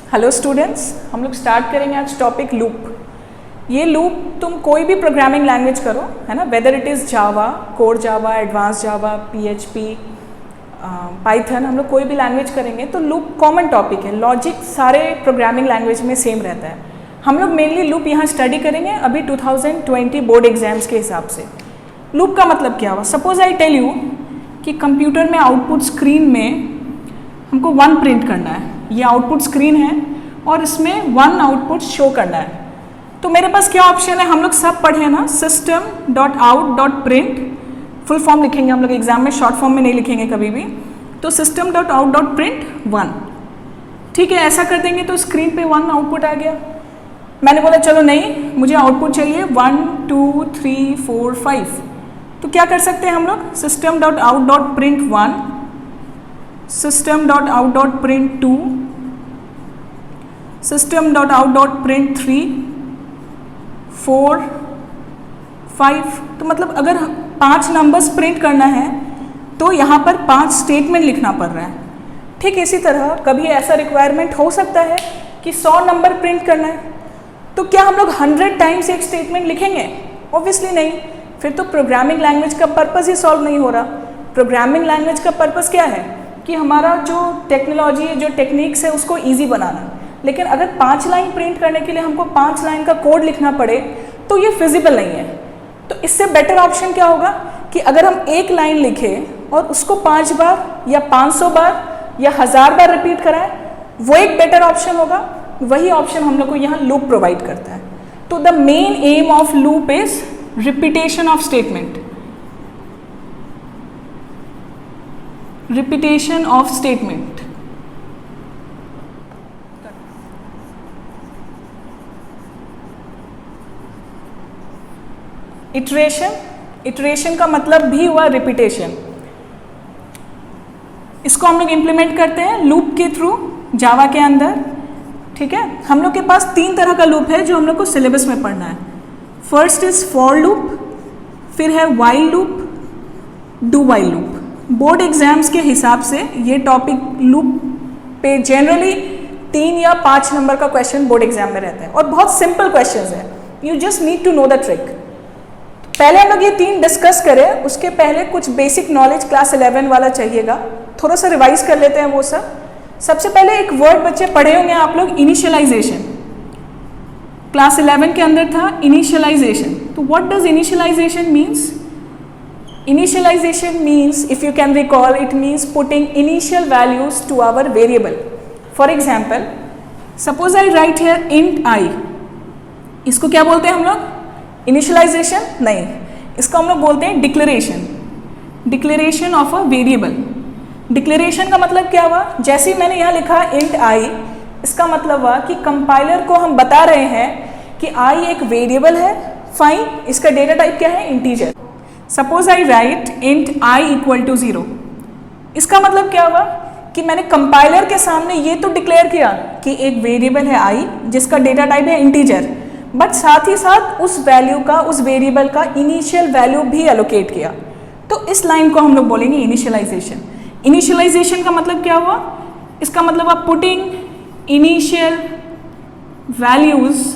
Hello students, हम लोग start करेंगे आज टॉपिक लूप। ये लूप तुम कोई भी प्रोग्रामिंग लैंग्वेज करो, है ना, whether it is Java, core Java, advance Java, PHP, Python, हम लोग कोई भी लैंग्वेज करेंगे तो लूप कॉमन टॉपिक है। लॉजिक सारे प्रोग्रामिंग लैंग्वेज में सेम रहता है। हम लोग मेनली लूप यहाँ स्टडी करेंगे अभी 2020 बोर्ड एग्जाम्स के हिसाब से। लूप का मतलब क्या हुआ? सपोज आई टेल यू कि कंप्यूटर में आउटपुट स्क्रीन में हमको 1 प्रिंट करना है। ये आउटपुट स्क्रीन है और इसमें 1 आउटपुट शो करना है। तो मेरे पास क्या ऑप्शन है? हम लोग सब पढ़े ना, system.out.print, फुल फॉर्म लिखेंगे हम लोग एग्जाम में, शॉर्ट फॉर्म में नहीं लिखेंगे कभी भी। तो system.out.print 1, ठीक है, ऐसा कर देंगे तो स्क्रीन पे 1 आउटपुट आ गया। मैंने बोला चलो नहीं, मुझे आउटपुट चाहिए 1 2 3 4 5। तो क्या कर सकते हैं हम लोग? system.out.print 1, system.out.print 2, system.out.print 3, 4, 5। तो मतलब अगर 5 नंबर्स प्रिंट करना है तो यहाँ पर 5 स्टेटमेंट लिखना पड़ रहा है। ठीक इसी तरह कभी ऐसा रिक्वायरमेंट हो सकता है कि 100 नंबर प्रिंट करना है, तो क्या हम लोग 100 टाइम्स एक स्टेटमेंट लिखेंगे? ऑब्वियसली नहीं। फिर तो प्रोग्रामिंग लैंग्वेज का पर्पस ही सॉल्व नहीं हो रहा। प्रोग्रामिंग लैंग्वेज का पर्पस क्या है? कि हमारा जो टेक्नोलॉजी, जो टेक्निक्स है उसको ईजी बनाना। लेकिन अगर 5 लाइन प्रिंट करने के लिए हमको 5 लाइन का कोड लिखना पड़े तो ये फिजिबल नहीं है। तो इससे बेटर ऑप्शन क्या होगा कि अगर हम एक लाइन लिखें और उसको 5 बार या 500 बार या 1000 बार रिपीट कराएं, वो एक बेटर ऑप्शन होगा। वही ऑप्शन हम लोग को यहाँ लूप प्रोवाइड करता है। तो the main M of loop is repetition of statement, repetition of statement. Iteration का मतलब भी हुआ रिपीटेशन। इसको हम लोग इम्प्लीमेंट करते हैं लूप के थ्रू जावा के अंदर। ठीक है, हम लोग के पास 3 तरह का लूप है जो हम लोग को सिलेबस में पढ़ना है। फर्स्ट इज फॉर लूप, फिर है while loop, do while loop. Board exams के हिसाब से ये टॉपिक लूप पे जनरली 3 या 5 नंबर का क्वेश्चन बोर्ड एग्जाम में रहता है और बहुत सिंपल क्वेश्चंस है। You just need to know the trick. पहले हम लोग ये 3 डिस्कस करें, उसके पहले कुछ बेसिक नॉलेज क्लास 11 वाला चाहिएगा, थोड़ा सा रिवाइज कर लेते हैं वो सब। सबसे पहले एक वर्ड बच्चे पढ़े होंगे आप लोग, इनिशियलाइजेशन। क्लास 11 के अंदर था इनिशियलाइजेशन। तो what does initialization means? Initialization means, if you can recall, it means putting initial values to our variable. For example, suppose I write here int I. इसको क्या बोलते हैं हम लोग? Initialization? नहीं, इसको हम लोग बोलते हैं declaration, declaration of a variable. Declaration का मतलब क्या हुआ? जैसे ही मैंने यहाँ लिखा int I, इसका मतलब हुआ कि कंपाइलर को हम बता रहे हैं कि I एक वेरिएबल है, फाइन, इसका डेटा टाइप क्या है? Integer. Suppose I write int I equal to 0। इसका मतलब क्या हुआ कि मैंने कंपाइलर के सामने ये तो डिक्लेयर किया कि एक वेरिएबल है I जिसका डेटा टाइप है इंटीजर, बट साथ ही साथ उस वैल्यू का, उस वेरिएबल का इनिशियल वैल्यू भी एलोकेट किया। तो इस लाइन को हम लोग बोलेंगे इनिशियलाइजेशन। इनिशियलाइजेशन का मतलब क्या हुआ? इसका मतलब आप putting initial values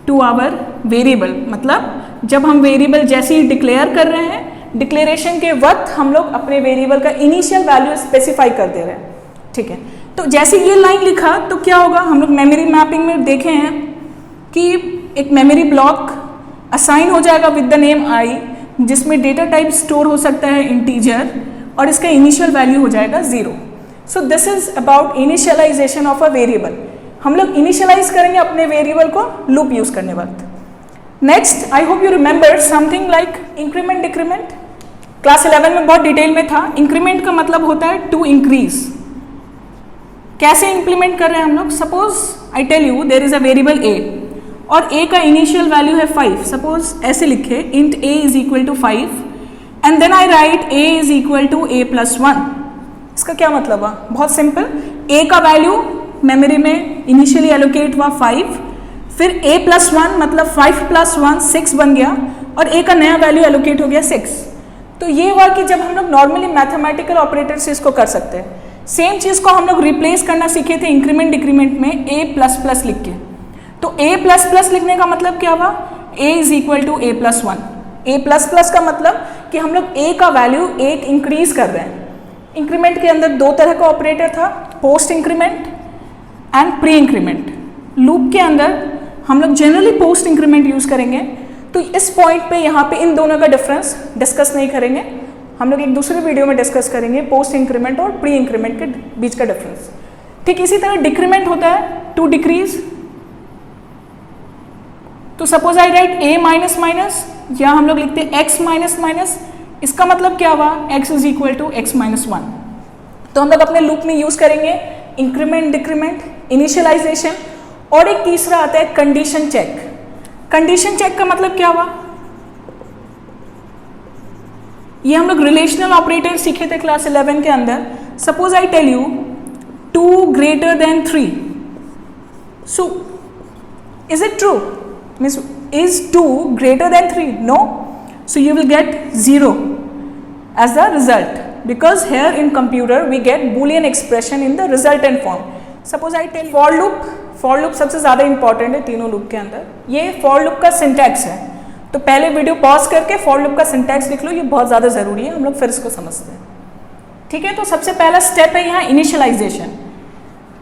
to our variable. मतलब जब हम वेरिएबल जैसे ही डिक्लेयर कर रहे हैं, डिक्लेरेशन के वक्त हम लोग अपने वेरिएबल का इनिशियल वैल्यू स्पेसिफाई कर दे रहे हैं। ठीक है, तो जैसे ये लाइन लिखा तो क्या होगा? हम लोग मेमोरी मैपिंग में देखे हैं कि एक मेमोरी ब्लॉक असाइन हो जाएगा विद द नेम I, जिसमें डेटा टाइप स्टोर हो सकता है इंटीजर और इसका इनिशियल वैल्यू हो जाएगा 0। So this is about initialization of a variable. हम लोग इनिशियलाइज करेंगे अपने वेरिएबल को लूप यूज करने वक्त। Next, I hope you remember something like increment decrement. Class 11 में बहुत डिटेल में था। इंक्रीमेंट का मतलब होता है टू इंक्रीज। कैसे इंप्लीमेंट कर रहे हैं हम लोग? Suppose I tell you there is a variable a और a का इनिशियल वैल्यू है 5। सपोज ऐसे लिखे int a is equal to 5 and then I write a is equal to a plus 1। इसका क्या मतलब हुआ? बहुत सिंपल, a का वैल्यू मेमोरी में इनिशियली एलोकेट हुआ 5, फिर a प्लस 1 मतलब 5 प्लस 1 6 बन गया और a का नया वैल्यू एलोकेट हो गया 6। तो ये हुआ कि जब हम लोग नॉर्मली मैथमेटिकल ऑपरेटर से इसको कर सकते हैं सेम चीज़ को हम लोग रिप्लेस करना सीखे थे इंक्रीमेंट डिक्रीमेंट में a प्लस प्लस लिख के। तो a प्लस प्लस लिखने का मतलब क्या हुआ, a is equal to a plus one. a plus plus का मतलब कि हम लोग a का वैल्यू एक इंक्रीज कर रहे हैं। इंक्रीमेंट के अंदर दो तरह का ऑपरेटर था, post increment and pre increment. Loop के अंदर हम लोग जनरली पोस्ट इंक्रीमेंट यूज करेंगे, तो इस पॉइंट पे यहाँ पे इन दोनों का डिफरेंस डिस्कस नहीं करेंगे, हम लोग एक दूसरे वीडियो में डिस्कस करेंगे पोस्ट इंक्रीमेंट और प्री इंक्रीमेंट के बीच का डिफरेंस। ठीक इसी तरह डिक्रीमेंट होता है टू डिक्रीज। तो suppose I write a minus minus, या हम लोग लिखते हैं x माइनस माइनस, इसका मतलब क्या हुआ, x is equal to x minus one. तो हम लोग अपने लूप में यूज करेंगे इंक्रीमेंट डिक्रीमेंट, इनिशियलाइजेशन, और एक तीसरा आता है कंडीशन चेक। कंडीशन चेक का मतलब क्या हुआ, ये हम लोग रिलेशनल ऑपरेटर सीखे थे क्लास 11 के अंदर। Suppose I tell you 2 greater than 3, so is it true, means is 2 greater than 3? No. So you will get 0 as the result, because here in computer we get boolean expression in the resultant form. Suppose I tell for loop सबसे ज़्यादा important है तीनों loop के अंदर। ये for loop का syntax है, तो पहले वीडियो पॉज करके for loop का सिंटैक्स लिख लो, ये बहुत ज़्यादा ज़रूरी है, हम लोग फिर इसको समझते हैं। ठीक है, तो सबसे पहला स्टेप है यहाँ इनिशियलाइजेशन।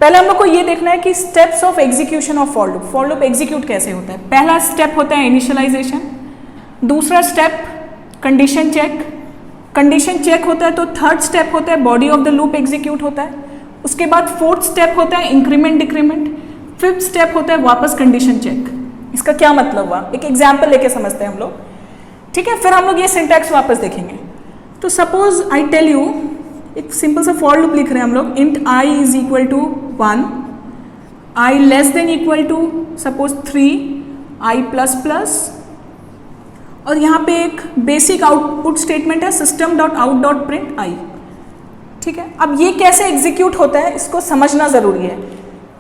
पहले हम लोग को ये देखना है कि steps of execution of for loop execute कैसे होता है। पहला स्टेप होता है इनिशियलाइजेशन, दूसरा step condition check. Condition check होता है तो थर्ड स्टेप होता है body of the loop execute होता है। उसके बाद फोर्थ स्टेप होता है इंक्रीमेंट डिक्रीमेंट, फिफ्थ स्टेप होता है वापस कंडीशन चेक। इसका क्या मतलब हुआ, एक एग्जाम्पल लेके समझते हैं हम लोग। ठीक है, फिर हम लोग ये सिंटैक्स वापस देखेंगे। तो सपोज आई टेल यू, एक सिंपल सा फॉर लूप लिख रहे हैं हम लोग, int i is equal to 1, i less than equal to suppose 3, i plus plus, और यहाँ पे एक बेसिक आउटपुट स्टेटमेंट है system dot out dot print i। ठीक है, अब ये कैसे एग्जीक्यूट होता है इसको समझना ज़रूरी है।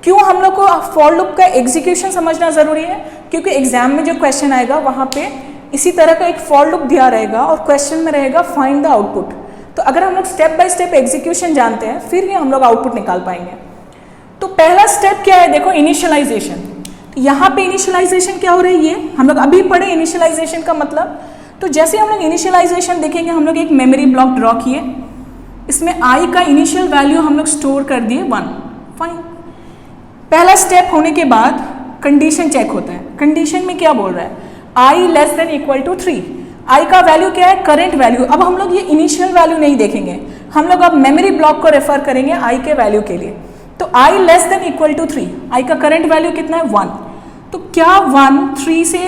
क्यों हम लोग को फॉर लूप का एग्जीक्यूशन समझना ज़रूरी है, क्योंकि एग्जाम में जो क्वेश्चन आएगा वहाँ पे इसी तरह का एक फॉर लूप दिया रहेगा और क्वेश्चन में रहेगा फाइंड द आउटपुट। तो अगर हम लोग स्टेप बाय स्टेप एग्जीक्यूशन जानते हैं फिर ही हम लोग आउटपुट निकाल पाएंगे। तो पहला स्टेप क्या है, देखो इनिशियलाइजेशन। यहाँ पे इनिशियलाइजेशन क्या हो रही है, ये हम लोग अभी पढ़े इनिशियलाइजेशन का मतलब। तो जैसे हम लोग इनिशियलाइजेशन देखेंगे, हम लोग एक मेमोरी ब्लॉक ड्रॉ किए, इसमें i का इनिशियल वैल्यू हम लोग स्टोर कर दिए 1। फाइन, पहला स्टेप होने के बाद कंडीशन चेक होता है। कंडीशन में क्या बोल रहा है, i less than equal to 3। i का वैल्यू क्या है, करंट वैल्यू। अब हम लोग ये इनिशियल वैल्यू नहीं देखेंगे, हम लोग अब मेमोरी ब्लॉक को रेफर करेंगे i के वैल्यू के लिए। तो i less than equal to 3, i का करंट वैल्यू कितना है 1। तो क्या 1 3 से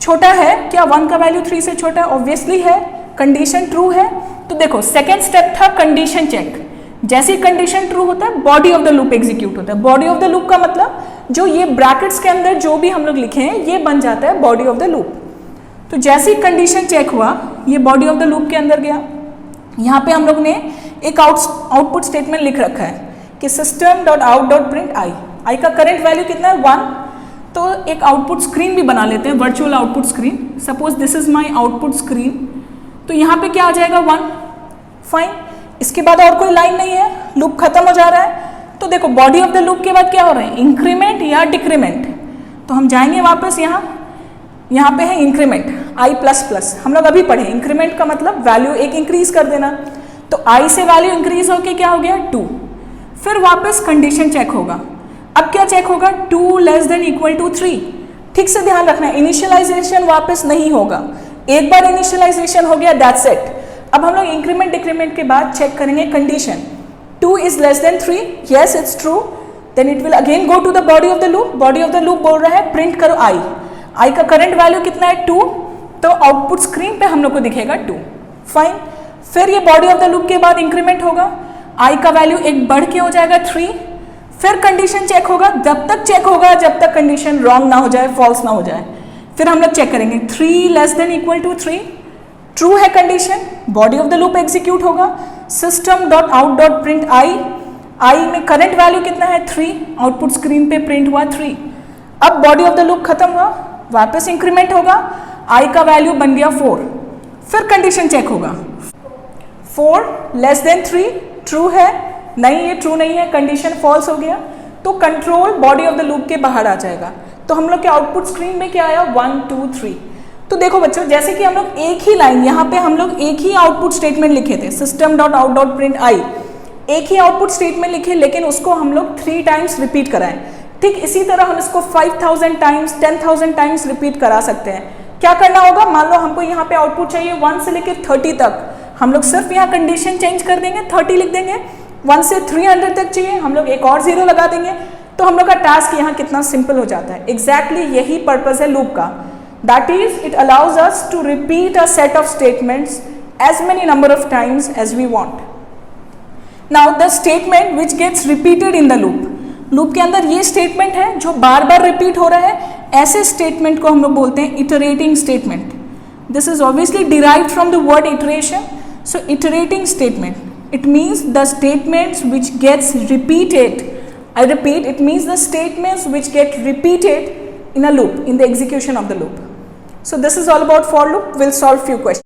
छोटा है, क्या 1 का वैल्यू 3 से छोटा है, ऑब्वियसली है, कंडीशन ट्रू है। तो देखो सेकेंड स्टेप था कंडीशन चेक। जैसे कंडीशन ट्रू होता है body of the loop execute होता है। बॉडी ऑफ द लूप का मतलब जो ये ब्रैकेट्स के अंदर जो भी हम लोग लिखे हैं ये बन जाता है बॉडी ऑफ द लूप। तो जैसे ही कंडीशन चेक हुआ ये बॉडी ऑफ द लूप के अंदर गया। यहाँ पे हम लोग ने एक आउटपुट स्टेटमेंट लिख रखा है कि system dot out dot print i का करंट वैल्यू कितना है 1। तो एक आउटपुट स्क्रीन भी बना लेते हैं, virtual output screen. Suppose this is my output screen. तो यहाँ पे क्या आ जाएगा 1। फाइन, इसके बाद और कोई लाइन नहीं है, लूप खत्म हो जा रहा है। तो देखो बॉडी ऑफ द लूप के बाद क्या हो रहा है, इंक्रीमेंट या डिक्रीमेंट। तो हम जाएंगे वापस यहाँ पे है इंक्रीमेंट i प्लस प्लस। हम लोग अभी पढ़े इंक्रीमेंट का मतलब वैल्यू एक इंक्रीज कर देना। तो i से वैल्यू इंक्रीज होके क्या हो गया 2। फिर वापस कंडीशन चेक होगा। अब क्या चेक होगा, 2 लेस देन इक्वल टू 3। ठीक से ध्यान रखना है, इनिशियलाइजेशन वापस नहीं होगा, एक बार इनिशियलाइजेशन हो गया दैट्स इट। अब हम लोग इंक्रीमेंट डिक्रीमेंट के बाद चेक करेंगे condition. 2 is less than 3, yes it's true, then it will again go to the body of the loop. Body of the loop बोल रहा है प्रिंट करो i का करंट वैल्यू कितना है 2। तो आउटपुट स्क्रीन पे हम लोग को दिखेगा 2। फाइन, फिर ये बॉडी ऑफ द लूप के बाद इंक्रीमेंट होगा, i का वैल्यू एक बढ़ के हो जाएगा 3। फिर कंडीशन चेक होगा, जब तक चेक होगा जब तक कंडीशन रॉन्ग ना हो जाए, फॉल्स ना हो जाए। फिर हम लोग चेक करेंगे 3 less than equal to 3, true है condition, body of the loop execute होगा। System dot out dot print i में करंट वैल्यू कितना है 3, आउटपुट स्क्रीन पे प्रिंट हुआ 3। अब बॉडी ऑफ द लूप खत्म हुआ, वापस इंक्रीमेंट होगा, i का वैल्यू बन गया 4। फिर कंडीशन चेक होगा, 4 लेस देन 3 ट्रू है, नहीं ये ट्रू नहीं है, कंडीशन फॉल्स हो गया, तो control body of the loop के बाहर आ जाएगा। तो हम लोग के आउटपुट स्क्रीन में क्या आया 1 2 3। तो देखो बच्चों, जैसे कि हम लोग एक ही लाइन यहाँ पे हम लोग एक ही आउटपुट स्टेटमेंट लिखे थे, system dot out dot print i, एक ही आउटपुट स्टेटमेंट लिखे, लेकिन उसको हम लोग 3 टाइम्स रिपीट कराएं। ठीक इसी तरह हम इसको 5000 टाइम्स 10,000 टाइम्स रिपीट करा सकते हैं। क्या करना होगा, मान लो हमको यहाँ पे आउटपुट चाहिए 1 से लेकर 30 तक, हम लोग सिर्फ यहाँ कंडीशन चेंज कर देंगे, 30 लिख देंगे। 1 से 300 तक चाहिए, हम लोग एक और 0 लगा देंगे। तो हम लोग का टास्क यहाँ कितना सिंपल हो जाता है। एग्जैक्टली यही पर्पज है लूप का, that is it allows us to repeat a set of statements as many number of times as we want. Now the statement which gets repeated in the loop, loop के अंदर ये statement है जो बार बार repeat हो रहा है, ऐसे statement को हम लोग बोलते हैं iterating statement. This is obviously derived from the word iteration. So iterating statement, it means the statements which gets repeated, I repeat, it means the statements which get repeated in a loop, in the execution of the loop. So this is all about for loop. We'll solve few questions.